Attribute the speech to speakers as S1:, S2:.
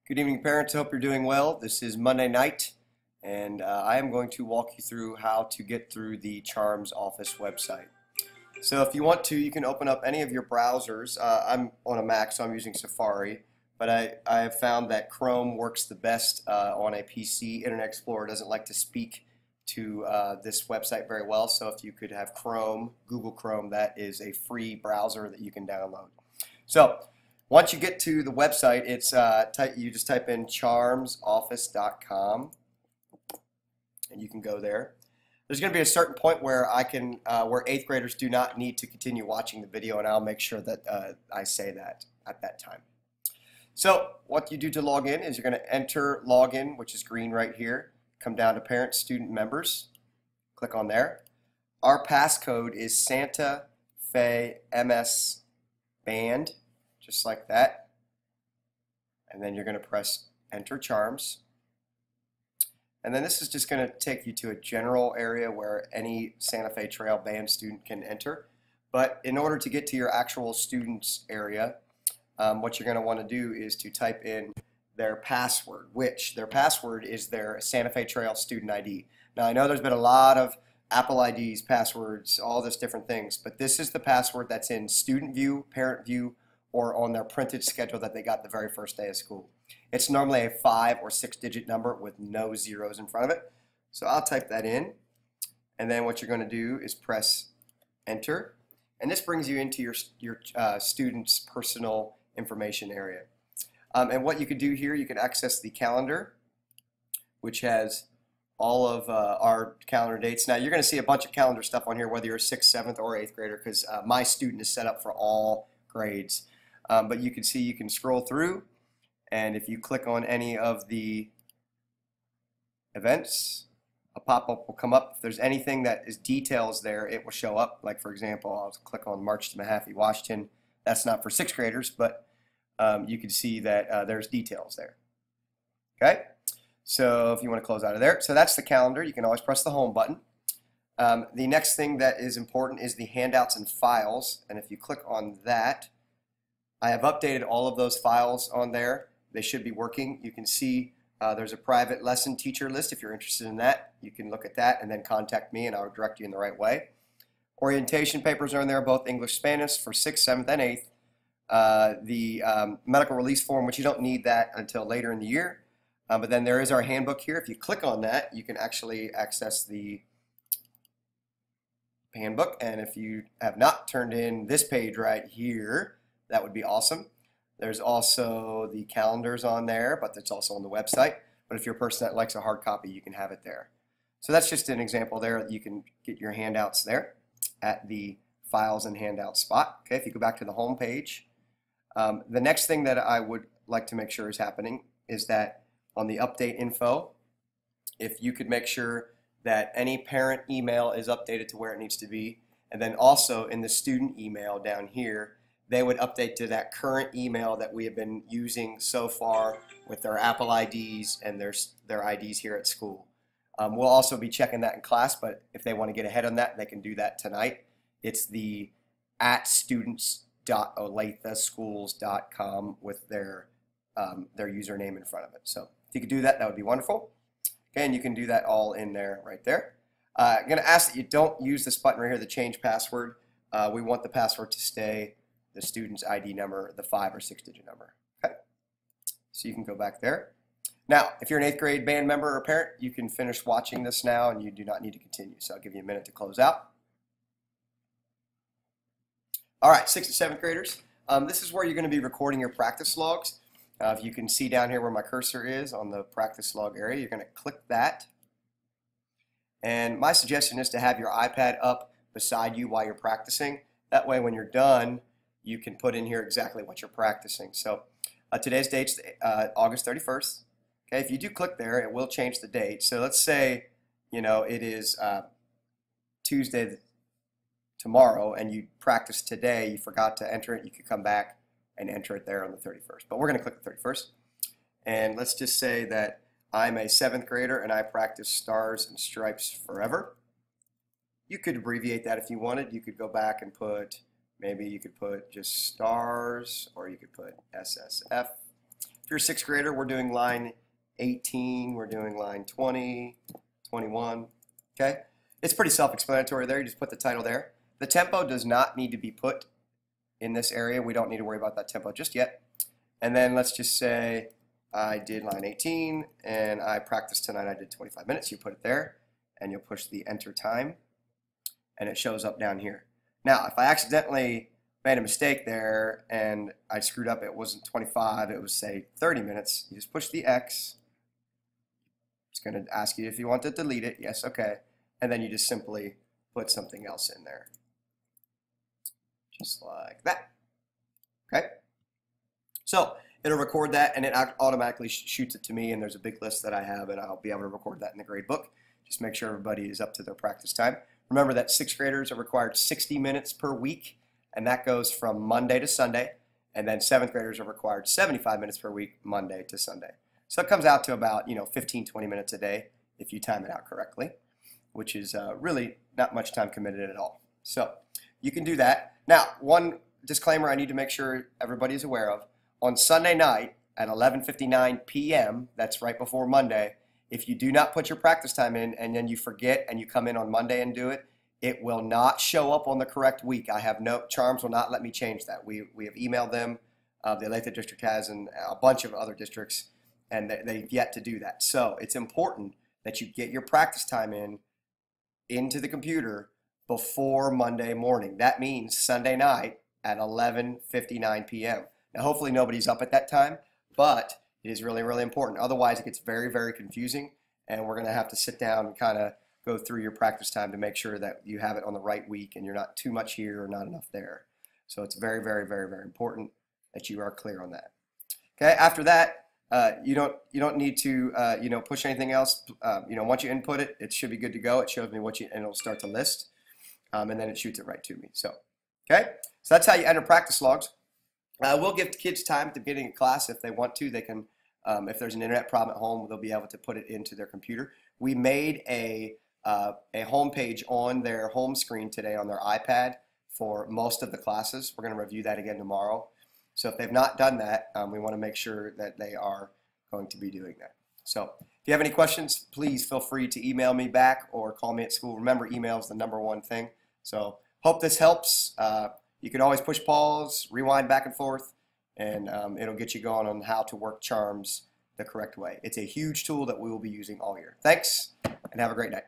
S1: Good evening, parents. Hope you're doing well. This is Monday night, and I am going to walk you through how to get through the CHARMS office website. So if you want to, you can open up any of your browsers. I'm on a Mac, so I'm using Safari, but I have found that Chrome works the best on a PC. Internet Explorer doesn't like to speak to this website very well, so if you could have Chrome, Google Chrome, that is a free browser that you can download. So once you get to the website, it's you just type in charmsoffice.com, and you can go there. There's going to be a certain point where where 8th graders do not need to continue watching the video, and I'll make sure that I say that at that time. So what you do to log in is you're going to enter login, which is green right here. Come down to parents, student members. Click on there. Our passcode is Santa Fe MS Band. Just like that, and then you're going to press enter CHARMS, and then this is just going to take you to a general area where any Santa Fe Trail band student can enter. But in order to get to your actual students area, what you're going to want to do is to type in their password, which their password is their Santa Fe Trail student ID. Now I know there's been a lot of Apple IDs, passwords, all this different things, but this is the password that's in student view, parent view, or on their printed schedule that they got the very first day of school. It's normally a 5 or 6 digit number with no zeros in front of it. So I'll type that in, and then what you're going to do is press enter, and this brings you into your student's personal information area. And what you could do here, you can access the calendar, which has all of our calendar dates. Now you're going to see a bunch of calendar stuff on here, whether you're a 6th, 7th, or 8th grader, because my student is set up for all grades. But you can see you can scroll through, and if you click on any of the events, a pop-up will come up. If there's anything that is details there, it will show up. Like for example, I'll click on March to Mahaffey, Washington. That's not for 6th graders, but you can see that there's details there. Okay, so if you want to close out of there, so that's the calendar. You can always press the home button. The next thing that is important is the handouts and files, and if you click on that, I have updated all of those files on there. They should be working. You can see there's a private lesson teacher list. If you're interested in that, you can look at that and then contact me and I'll direct you in the right way. Orientation papers are in there, both English, Spanish for 6th, 7th, and 8th. The medical release form, which you don't need that until later in the year. But then there is our handbook here. If you click on that, you can actually access the handbook. And if you have not turned in this page right here, that would be awesome. There's also the calendars on there, but it's also on the website. But if you're a person that likes a hard copy, you can have it there. So that's just an example there. You can get your handouts there at the files and handouts spot. Okay, if you go back to the home page, the next thing that I would like to make sure is happening is that on the update info, if you could make sure that any parent email is updated to where it needs to be, and then also in the student email down here, they would update to that current email that we have been using so far with their Apple IDs and their IDs here at school. We'll also be checking that in class, but if they want to get ahead on that, they can do that tonight. It's the @students.olatheschools.com with their username in front of it. So if you could do that, that would be wonderful. Okay, and you can do that all in there, right there. I'm going to ask that you don't use this button right here, the change password. We want the password to stay the student's ID number, the 5 or 6 digit number. Okay, so you can go back there. Now, if you're an 8th grade band member or parent, you can finish watching this now and you do not need to continue. So I'll give you a minute to close out. All right, 6th and 7th graders, this is where you're going to be recording your practice logs. If you can see down here where my cursor is on the practice log area, you're going to click that. And my suggestion is to have your iPad up beside you while you're practicing. That way when you're done, you can put in here exactly what you're practicing. So today's date's August 31st. Okay, if you do click there, it will change the date. So let's say, you know, it is Tuesday tomorrow and you practiced today, you forgot to enter it, you could come back and enter it there on the 31st. But we're going to click the 31st. And let's just say that I'm a 7th grader and I practice Stars and Stripes Forever. You could abbreviate that if you wanted. You could go back and put Maybe you could put just stars, or you could put SSF If you're a sixth grader, we're doing line 18, we're doing line 20, 21, okay? It's pretty self-explanatory there. You just put the title there. The tempo does not need to be put in this area. We don't need to worry about that tempo just yet. And then let's just say I did line 18 and I practiced tonight. I did 25 minutes. You put it there and you'll push the enter time and it shows up down here. Now, if I accidentally made a mistake there and I screwed up, it wasn't 25, it was say 30 minutes. You just push the X. It's going to ask you if you want to delete it. Yes, okay. And then you just simply put something else in there. Just like that. Okay? So it'll record that and it automatically shoots it to me, and there's a big list that I have, and I'll be able to record that in the grade book. Just make sure everybody is up to their practice time. Remember that sixth graders are required 60 minutes per week, and that goes from Monday to Sunday, and then seventh graders are required 75 minutes per week, Monday to Sunday. So it comes out to about 15, 20 minutes a day if you time it out correctly, which is really not much time committed at all. So you can do that. Now, one disclaimer I need to make sure everybody is aware of. On Sunday night at 11:59 p.m., that's right before Monday, if you do not put your practice time in and then you forget and you come in on Monday and do it, it will not show up on the correct week. I have no, CHARMS will not let me change that. We have emailed them, the Olathe district has, and a bunch of other districts, and they've yet to do that. So it's important that you get your practice time into the computer before Monday morning. That means Sunday night at 11:59 p.m. Now, hopefully nobody's up at that time, but it is really, really important. Otherwise, it gets very, very confusing, and we're going to have to sit down and kind of go through your practice time to make sure that you have it on the right week and you're not too much here or not enough there. So it's very, very, very, very important that you are clear on that. Okay. After that, you don't need to push anything else. Once you input it, it should be good to go. It shows me and it'll start to list, and then it shoots it right to me. So, okay. So that's how you enter practice logs. We'll give kids time at the beginning of class if they want to. They can, if there's an internet problem at home, they'll be able to put it into their computer. We made a home page on their home screen today on their iPad for most of the classes. We're going to review that again tomorrow. So if they've not done that, we want to make sure that they are going to be doing that. So if you have any questions, please feel free to email me back or call me at school. Remember, email is the #1 thing. So hope this helps. You can always push pause, rewind back and forth, and it'll get you going on how to work CHARMS the correct way. It's a huge tool that we will be using all year. Thanks, and have a great night.